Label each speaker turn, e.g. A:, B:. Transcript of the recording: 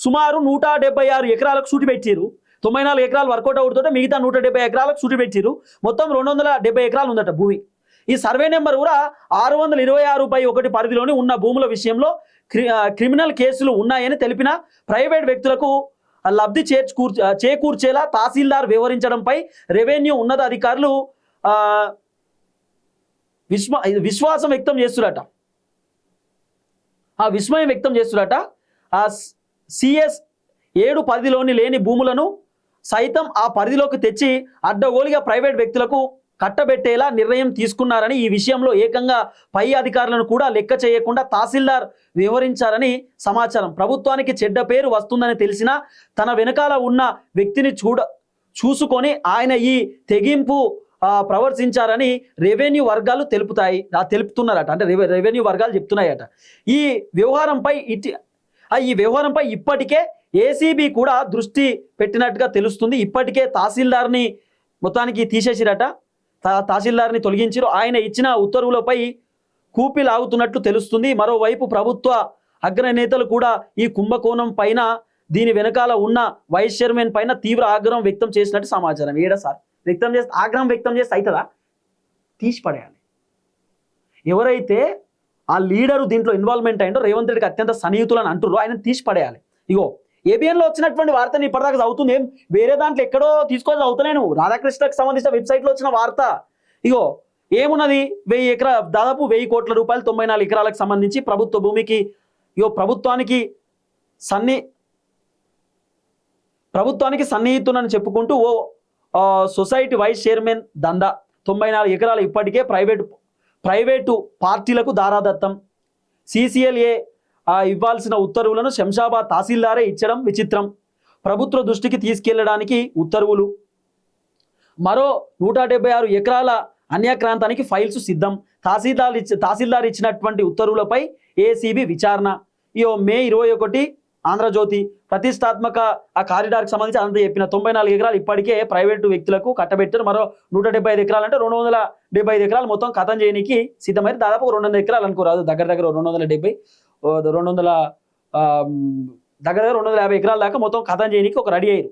A: సుమారు 176 ఎకరాలకు సూటి పెట్టిరు. 94 ఎకరాలు వర్కౌట్ అవుతుంటే మిగతా 170 ఎకరాలకు సూటి పెట్టిరు. మొత్తం 270 ఎకరాలు ఉందట భూమి. ఈ సర్వే నెంబర్ కూడా 626/1 పరిధిలోని ఉన్న భూముల విషయంలో క్రిమినల్ కేసులు ఉన్నాయని తెలిపిన ప్రైవేట్ వ్యక్తులకు లబ్ధి చేకూర్చేలా తహసీల్దార్ వివరించడంపై రెవెన్యూ ఉన్నతాధికారులు విశ్వాసం వ్యక్తం చేస్తున్నట. ఆ విస్మయం వ్యక్తం చేస్తున్నట. ఆ సిఎస్ 7 పరిధిలోని లేని భూములను సైతం ఆ పరిధిలోకి తెచ్చి అడ్డగోలుగా ప్రైవేట్ వ్యక్తులకు కట్టబెట్టేలా నిర్ణయం తీసుకున్నారని, ఈ విషయంలో ఏకంగా పై అధికారులను కూడా లెక్క చేయకుండా తహసీల్దార్ వివరించారని సమాచారం. ప్రభుత్వానికి చెడ్డ పేరు వస్తుందని తెలిసినా తన వెనకాల ఉన్న వ్యక్తిని చూసుకొని ఆయన ఈ తెగింపు ప్రవర్తించారని రెవెన్యూ వర్గాలు తెలుపుతున్నారట. అంటే రెవెన్యూ వర్గాలు చెప్తున్నాయట. ఈ వ్యవహారంపై ఇప్పటికే ఏసీబీ కూడా దృష్టి పెట్టినట్టుగా తెలుస్తుంది. ఇప్పటికే తహసీల్దార్ని మొత్తానికి తీసేసిరట. తహసీల్దార్ని తొలగించారు. ఆయన ఇచ్చిన ఉత్తర్వులపై కూపిలాగుతున్నట్లు తెలుస్తుంది. మరోవైపు ప్రభుత్వ అగ్రనేతలు కూడా ఈ కుంభకోణం పైన, దీని వెనకాల ఉన్న వైస్ చైర్మన్ పైన తీవ్ర ఆగ్రహం వ్యక్తం చేసినట్టు సమాచారం. సార్ ఆగ్రహం వ్యక్తం చేస్తే అవుతుందా? తీసి పడేయాలి. ఎవరైతే ఆ లీడరు దీంట్లో ఇన్వాల్వ్మెంట్ అయిందో, రేవంత్ రెడ్డికి అత్యంత సన్నిహితులని అంటుర్రో ఆయన తీసి పడేయాలి. ఇగో ఏబిఎన్లో వచ్చినటువంటి వార్తని ఇప్పటిదాకా చదువుతుంది, ఏం వేరే దాంట్లో ఎక్కడో తీసుకొని చదువుతున్నాను. రాధాకృష్ణకు సంబంధించిన వెబ్సైట్లో వచ్చిన వార్త. ఇగో ఏమున్నది, 1000 ఎకరా దాదాపు 1000 కోట్ల రూపాయలు 94 ఎకరాలకు సంబంధించి ప్రభుత్వ భూమికి ప్రభుత్వానికి సన్నిహితునని చెప్పుకుంటూ ఓ సొసైటీ వైస్ చైర్మన్ దందా. 94 ఎకరాలు ఇప్పటికే ప్రైవేటు పార్టీలకు దారాదత్తం. సిసిఎల్ఏ ఇవ్వాల్సిన ఉత్తర్వులను శంషాబాద్ తహసీల్దారే ఇచ్చడం విచిత్రం. ప్రభుత్వ దృష్టికి తీసుకెళ్లడానికి ఉత్తర్వులు. మరో 176 ఎకరాల అన్యాక్రాంతానికి ఫైల్స్ సిద్ధం. తహసీల్దార్ ఇచ్చినటువంటి ఉత్తర్వులపై ఏసీబీ విచారణ. మే 21 ఆంధ్రజ్యోతి ప్రతిష్టాత్మక ఆ కారిడార్కి సంబంధించి అంత చెప్పిన 94 ఎకరాలు ఇప్పటికే ప్రైవేటు వ్యక్తులకు కట్టబెట్టారు. మరో 175 ఎకరాలు అంటే 275 ఎకరాలు మొత్తం ఖతం చేయడానికి సిద్ధమైతే. దాదాపు 200 ఎకరాలు అనుకోరాదు, దగ్గర 270 250 ఎకరాల దాకా మొత్తం ఖతం చేయడానికి రెడీ అయ్యారు.